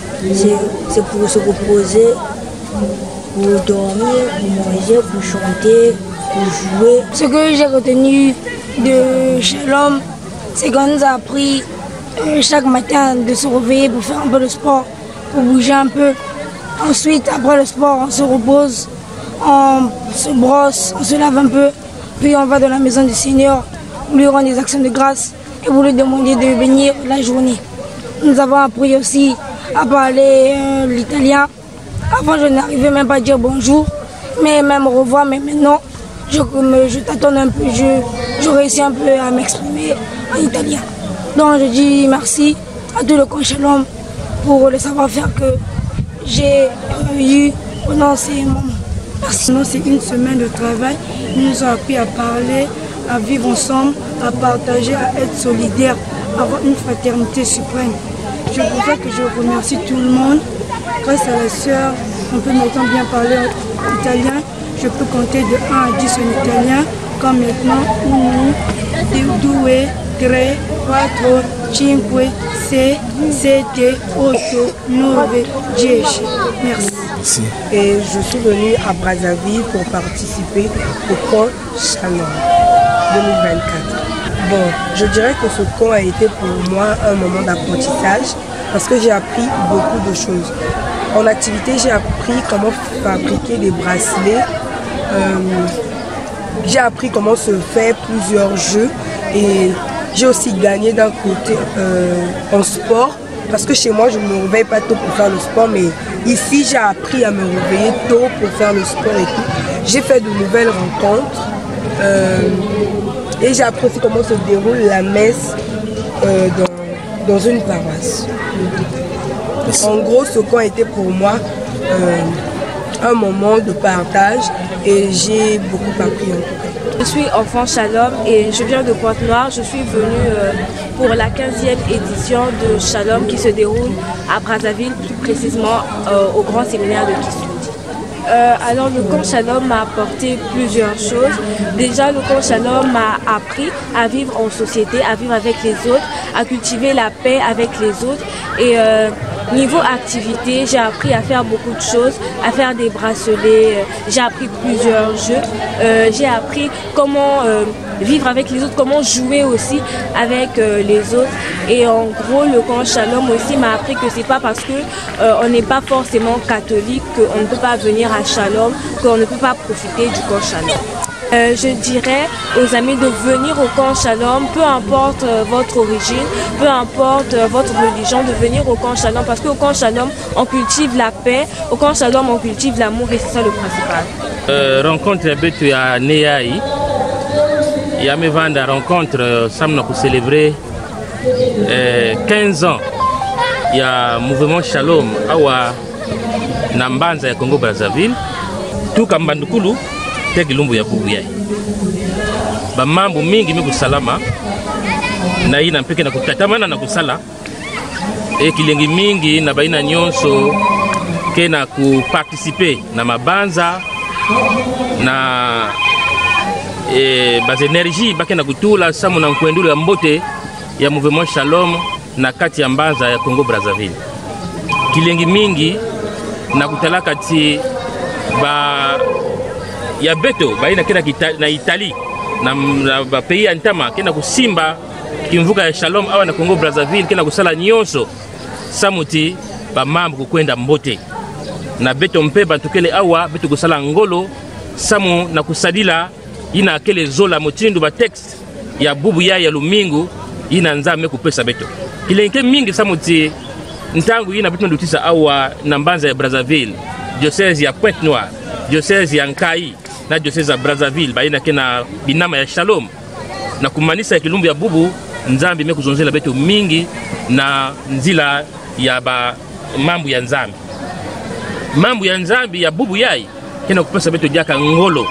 c'est pour se reposer, pour dormir, pour manger, pour chanter, pour jouer. Ce que j'ai retenu de Shalom, c'est qu'on nous a appris chaque matin de se réveiller pour faire un peu de sport, pour bouger un peu. Ensuite, après le sport, on se repose, on se brosse, on se lave un peu. Puis on va dans la maison du Seigneur, lui rendre des actions de grâce et vous lui demander de venir la journée. Nous avons appris aussi à parler l'italien. Avant, je n'arrivais même pas à dire bonjour, mais même au revoir. Mais maintenant, je tâtonne un peu, je réussis un peu à m'exprimer en italien. Donc je dis merci à tout le camp Shalom pour le savoir-faire que j'ai eu pendant ces moments. Sinon, c'est une semaine de travail. Ils nous ont appris à parler, à vivre ensemble, à partager, à être solidaires, à avoir une fraternité suprême. Je voudrais que je remercie tout le monde. Grâce à la sœur, on peut maintenant bien parler italien. Je peux compter de 1 à 10 en italien, comme maintenant 1, 2, 3, 4, 5, 6, 7, 8, 9, 10. Merci. Et je suis venue à Brazzaville pour participer au camp Shalom 2024. Bon, je dirais que ce camp a été pour moi un moment d'apprentissage parce que j'ai appris beaucoup de choses. En activité, j'ai appris comment fabriquer des bracelets. J'ai appris comment se faire plusieurs jeux et j'ai aussi gagné d'un côté en sport. Parce que chez moi, je ne me réveille pas tôt pour faire le sport, mais ici, j'ai appris à me réveiller tôt pour faire le sport et tout. J'ai fait de nouvelles rencontres et j'ai appris aussi comment se déroule la messe dans une paroisse. En gros, ce camp était pour moi un moment de partage et j'ai beaucoup appris en tout cas. Je suis enfant Shalom et je viens de Pointe-Noire. Je suis venue pour la 15e édition de Shalom qui se déroule à Brazzaville, plus précisément au grand séminaire de Kissoudi. Alors le camp Shalom m'a apporté plusieurs choses. Déjà le camp Shalom m'a appris à vivre en société, à vivre avec les autres, à cultiver la paix avec les autres. Et niveau activité, j'ai appris à faire beaucoup de choses, à faire des bracelets, j'ai appris plusieurs jeux, j'ai appris comment vivre avec les autres, comment jouer aussi avec les autres. Et en gros, le camp Shalom aussi m'a appris que c'est pas parce que on n'est pas forcément catholique qu'on ne peut pas venir à Shalom, qu'on ne peut pas profiter du camp Shalom. Je dirais aux amis de venir au camp Shalom, peu importe votre origine, peu importe votre religion, de venir au camp Shalom parce qu'au camp Shalom, on cultive la paix, au camp Shalom, on cultive l'amour et c'est ça le principal. Rencontre betu ya Neyai, ya me vanda rencontre samna pour célébrer 15 ans. Il y a mouvement Shalom awa Nambanza ya Congo Brazzaville, tout comme Bandukulu. Tegilumbu ya bubu yai bamambo mingi mikusalama na ina mpeke na kutatamana na kusala kilengi mingi na baina nyonso ke na kuparticiper na mabanza na bas énergie bake na kutula samu na nkwendulu ya mbote ya mouvement Shalom na kati ya mbanza ya Congo Brazzaville. Kilengi mingi na kutalaka ti ba ya beto baina kena na Italie na ba pays ya ntama kena kusimba kimvuka ya Shalom awa na Congo Brazzaville kena kusala nyonso samuti ba mambo kukwenda mbote na beto mpe batukele awa beto kusala ngolo samu na kusadila ina akele zola motindu ba text ya bubu ya lumingu ina nzame kupesa beto kilenke mingi samuti ntangu ina beto ndutisa awa na mbanza ya Brazzaville diocèse ya Pointe-Noire diocèse ya Nkai na diocèse ya Brazzaville baina kena binama ya Shalom na kumanisa ya kilumbu ya bubu nzambi mekuzonzela beto mingi na nzila ya ba mambo ya nzambi mambo ya nzambi ya bubu yai kena kupesa beto jaka ngolo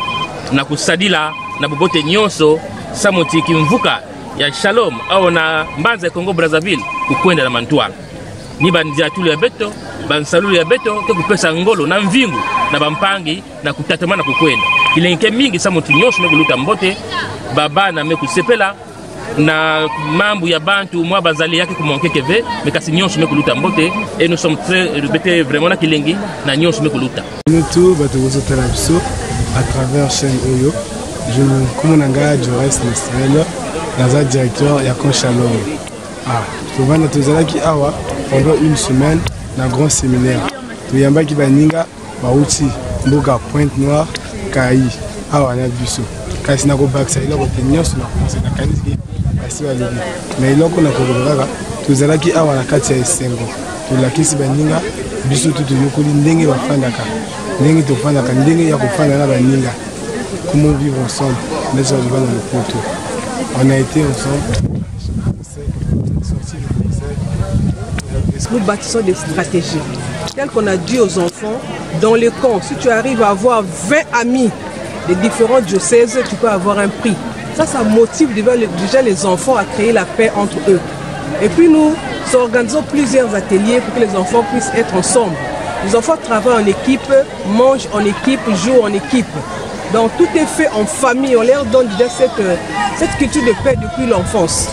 na kusadila na bobote nyonso samuti kimvuka ya Shalom au na mbanza ya Congo Brazzaville kukwenda na Mantua ni bandia tulu ya beto bansalulu ya beto ke kupesa ngolo na mvingu na bampangi na kutatamana kukwenda kilenke mingi samuti nyonso mekuluta mbote baba na mekusepela na mambo ya bantu mwa bazali yake kumonkekeve mekasi nyonso mekuluta mbote et nous sommes très bete vraiment na kilengi na nyonso mekuluta nous tout bato kozotala biso à travers chaîne Oyo je comme nanga Joris Nestel naza directeur ya Con Shalom tovanda tozalaki awa pendant une semaine na grand séminaire toyambaki baninga bauti mboka Pointe-Noire Kai awa na biso kasi nakobakisa eloko te nyonso na kanisi basi balobi mais eloko nakolobaka tozalaki awa na kati ya esengo tolakisi baninga biso tu toyokoli ndenge bafandaka ndenge tofandaka ndenge ya kofanda na baninga comment vivre ensemble ndenge tozalaka na lopoto on a été ensemble. Nous bâtissons des stratégies telles qu'on a dit aux enfants dans les camps. Si tu arrives à avoir 20 amis des différents diocèses, tu peux avoir un prix. Ça motive déjà les enfants à créer la paix entre eux. Et puis nous organisons plusieurs ateliers pour que les enfants puissent être ensemble. Les enfants travaillent en équipe, mangent en équipe, jouent en équipe. Donc tout est fait en famille. On leur donne déjà cette culture de paix depuis l'enfance.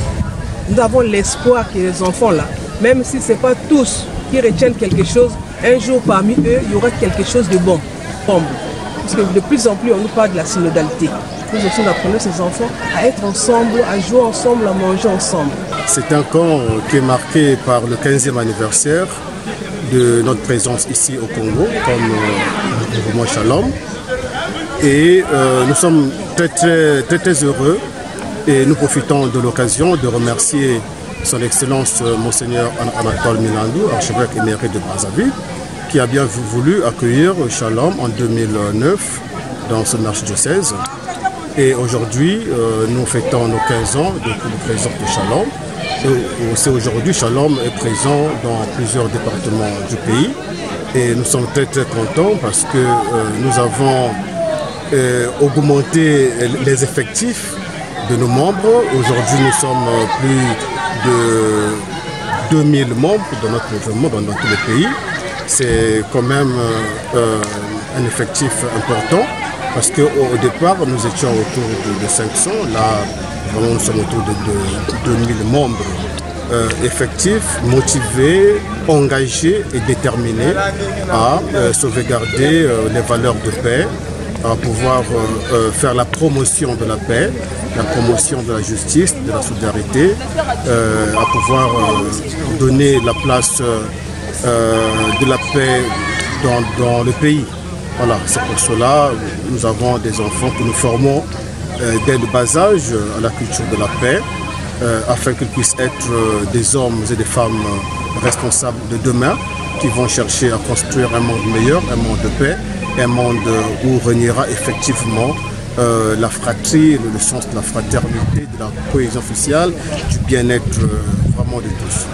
Nous avons l'espoir que les enfants là, même si ce n'est pas tous qui retiennent quelque chose, un jour parmi eux, il y aura quelque chose de bon. Parce que de plus en plus, on nous parle de la synodalité. Nous aussi, nous apprenons ces enfants à être ensemble, à jouer ensemble, à manger ensemble. C'est un camp qui est marqué par le 15e anniversaire de notre présence ici au Congo, comme le mouvement Shalom. Et nous sommes très heureux et nous profitons de l'occasion de remercier Son Excellence Monseigneur Anatole Milandou, archevêque émérite de Brazzaville, qui a bien voulu accueillir Shalom en 2009 dans ce archidiocèse. Et aujourd'hui, nous fêtons nos 15 ans de présence de Shalom. Et aujourd'hui, Shalom est présent dans plusieurs départements du pays. Et nous sommes très contents parce que nous avons augmenté les effectifs de nos membres. Aujourd'hui, nous sommes plus de 2000 membres dans notre mouvement, dans tous les pays. C'est quand même un effectif important parce qu'au départ, nous étions autour de 500. Là, vraiment, nous sommes autour de 2000 membres effectifs, motivés, engagés et déterminés à sauvegarder les valeurs de paix, à pouvoir faire la promotion de la paix, la promotion de la justice, de la solidarité, à pouvoir donner la place de la paix dans le pays. Voilà, c'est pour cela que nous avons des enfants que nous formons dès le bas âge à la culture de la paix, afin qu'ils puissent être des hommes et des femmes responsables de demain, qui vont chercher à construire un monde meilleur, un monde de paix, un monde où régnera effectivement la fratrie, le sens de la fraternité, de la cohésion sociale, du bien-être vraiment de tous.